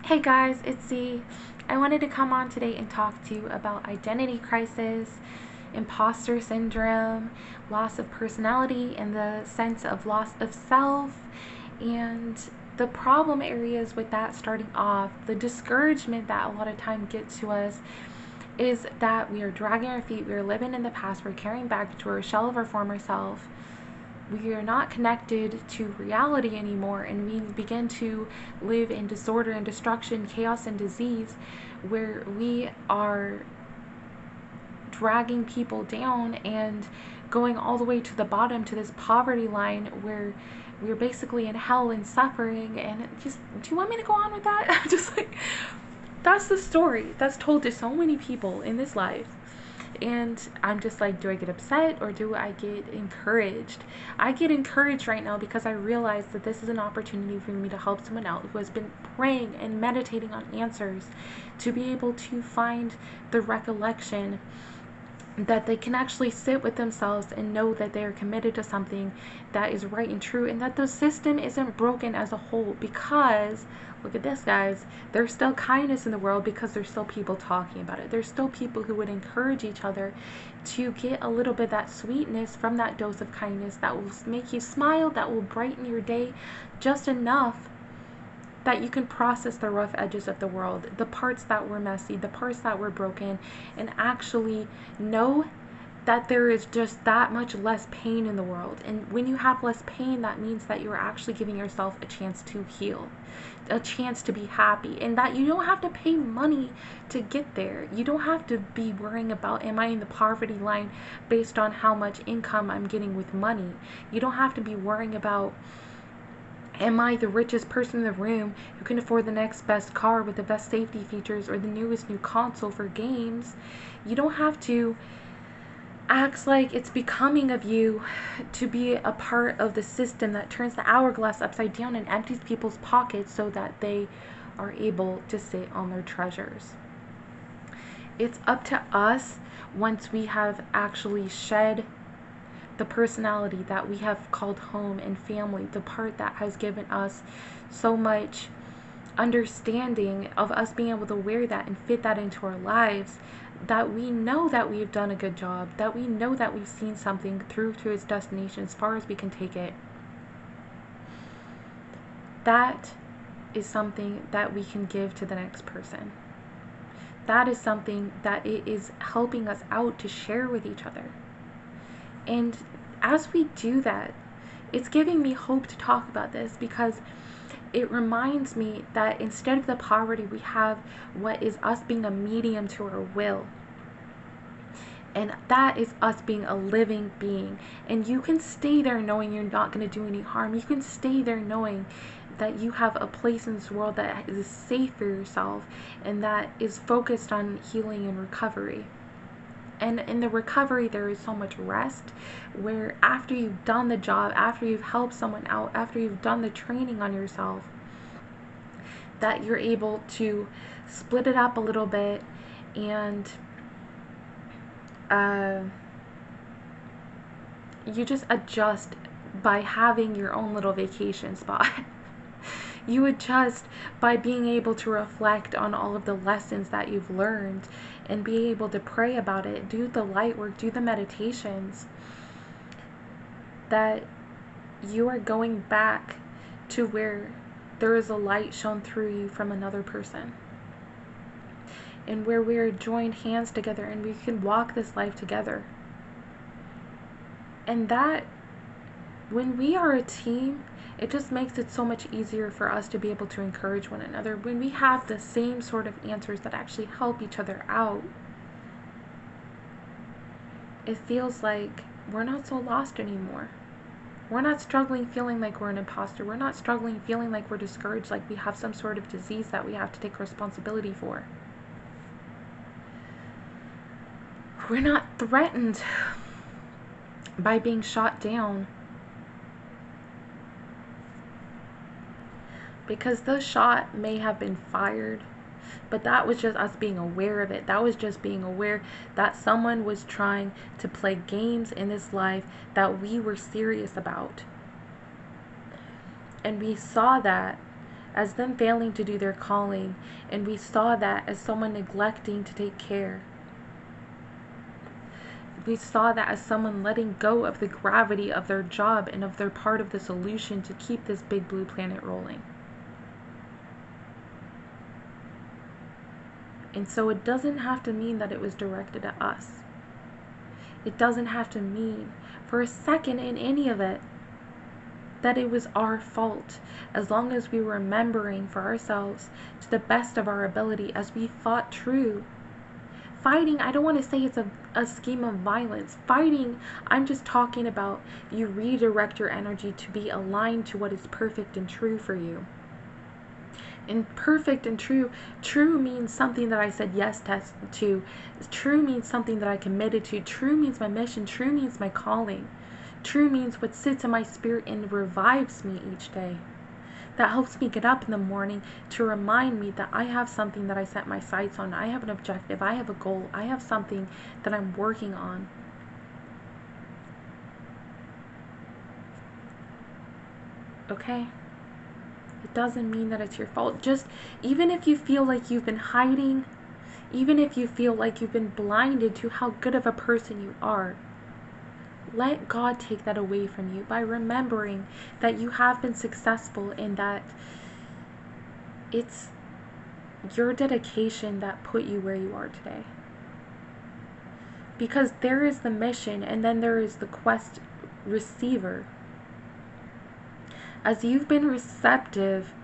Hey guys, it's Z. I wanted to come on today and talk to you about identity crisis, imposter syndrome, loss of personality, and the sense of loss of self, and the problem areas with that starting off. The discouragement that a lot of time gets to us is that we are dragging our feet, we are living in the past, we're carrying back to our shell of our former self, we are not connected to reality anymore, and we begin to live in disorder and destruction, chaos and disease, where we are dragging people down and going all the way to the bottom, to this poverty line where we're basically in hell and suffering. And just, do you want me to go on with that? Just like, that's the story that's told to so many people in this life. And I'm just like, do I get upset or do I get encouraged? I get encouraged right now because I realize that this is an opportunity for me to help someone out who has been praying and meditating on answers, to be able to find the recollection that they can actually sit with themselves and know that they are committed to something that is right and true, and that the system isn't broken as a whole. Because look at this, guys, there's still kindness in the world because there's still people talking about it. There's still people who would encourage each other to get a little bit of that sweetness from that dose of kindness that will make you smile, that will brighten your day just enough that you can process the rough edges of the world, the parts that were messy, the parts that were broken, and actually know that there is just that much less pain in the world. And when you have less pain, that means that you're actually giving yourself a chance to heal, a chance to be happy, and that you don't have to pay money to get there. You don't have to be worrying about, am I in the poverty line based on how much income I'm getting with money. You don't have to be worrying about, am I the richest person in the room who can afford the next best car with the best safety features or the newest new console for games? You don't have to act like it's becoming of you to be a part of the system that turns the hourglass upside down and empties people's pockets so that they are able to sit on their treasures. It's up to us, once we have actually shed the personality that we have called home and family, the part that has given us so much understanding of us being able to wear that and fit that into our lives, that we know that we've done a good job, that we know that we've seen something through to its destination as far as we can take it. That is something that we can give to the next person. That is something that it is helping us out to share with each other. And as we do that, it's giving me hope to talk about this, because it reminds me that instead of the poverty, we have what is us being a medium to our will. And that is us being a living being. And you can stay there knowing you're not going to do any harm. You can stay there knowing that you have a place in this world that is safe for yourself and that is focused on healing and recovery. And in the recovery, there is so much rest, where after you've done the job, after you've helped someone out, after you've done the training on yourself, that you're able to split it up a little bit and you just adjust by having your own little vacation spot. You adjust by being able to reflect on all of the lessons that you've learned and be able to pray about it, do the light work, do the meditations, that you are going back to where there is a light shone through you from another person, and where we are joined hands together and we can walk this life together. And that, when we are a team, it just makes it so much easier for us to be able to encourage one another. When we have the same sort of answers that actually help each other out, it feels like we're not so lost anymore. We're not struggling feeling like we're an imposter. We're not struggling feeling like we're discouraged, like we have some sort of disease that we have to take responsibility for. We're not threatened by being shot down, because the shot may have been fired, but that was just us being aware of it. That was just being aware that someone was trying to play games in this life that we were serious about. And we saw that as them failing to do their calling, and we saw that as someone neglecting to take care. We saw that as someone letting go of the gravity of their job and of their part of the solution to keep this big blue planet rolling. And so it doesn't have to mean that it was directed at us. It doesn't have to mean for a second in any of it that it was our fault, as long as we were remembering for ourselves to the best of our ability as we fought true. Fighting, I don't want to say it's a scheme of violence. Fighting, I'm just talking about you redirect your energy to be aligned to what is perfect and true for you. And perfect and true means something that I said yes to. True means something that I committed to. True means my mission. True means my calling. True means what sits in my spirit and revives me each day. That helps me get up in the morning to remind me that I have something that I set my sights on. I have an objective. I have a goal. I have something that I'm working on. Okay? It doesn't mean that it's your fault. Just even if you feel like you've been hiding, even if you feel like you've been blinded to how good of a person you are, let God take that away from you by remembering that you have been successful and that it's your dedication that put you where you are today. Because there is the mission and then there is the quest receiver. As you've been receptive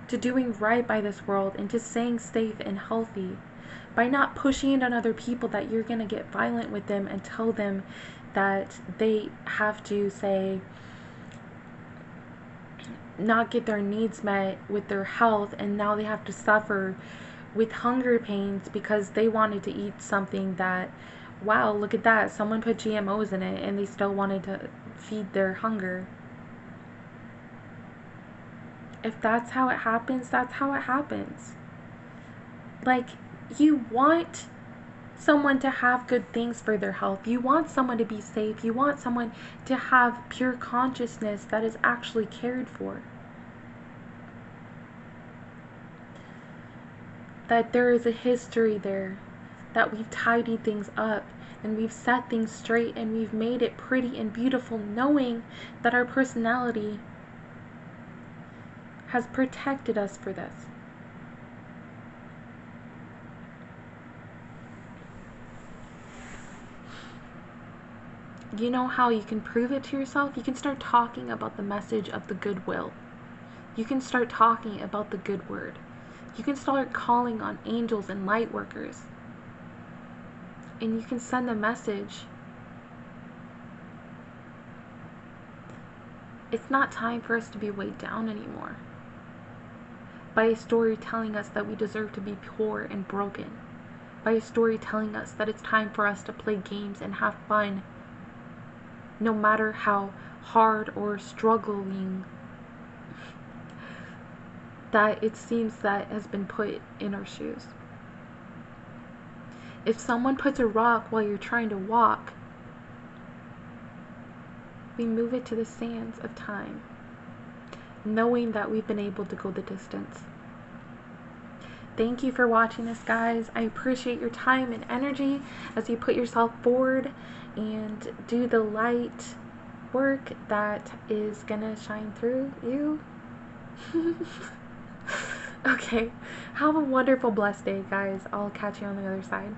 to doing right by this world and to staying safe and healthy, by not pushing it on other people that you're going to get violent with them and tell them that they have to, say, not get their needs met with their health, and now they have to suffer with hunger pains because they wanted to eat something that, wow, look at that, someone put GMOs in it and they still wanted to feed their hunger. If that's how it happens, that's how it happens. Like, you want someone to have good things for their health. You want someone to be safe. You want someone to have pure consciousness that is actually cared for. That there is a history there, that we've tidied things up and we've set things straight and we've made it pretty and beautiful, knowing that our personality has protected us for this. You know how you can prove it to yourself? You can start talking about the message of the goodwill. You can start talking about the good word. You can start calling on angels and light workers. And you can send a message. It's not time for us to be weighed down anymore by a story telling us that we deserve to be poor and broken. By a story telling us that it's time for us to play games and have fun, no matter how hard or struggling that it seems that has been put in our shoes. If someone puts a rock while you're trying to walk, we move it to the sands of time, knowing that we've been able to go the distance. Thank you for watching this, guys. I appreciate your time and energy as you put yourself forward and do the light work that is gonna shine through you. Okay, have a wonderful, blessed day, guys. I'll catch you on the other side.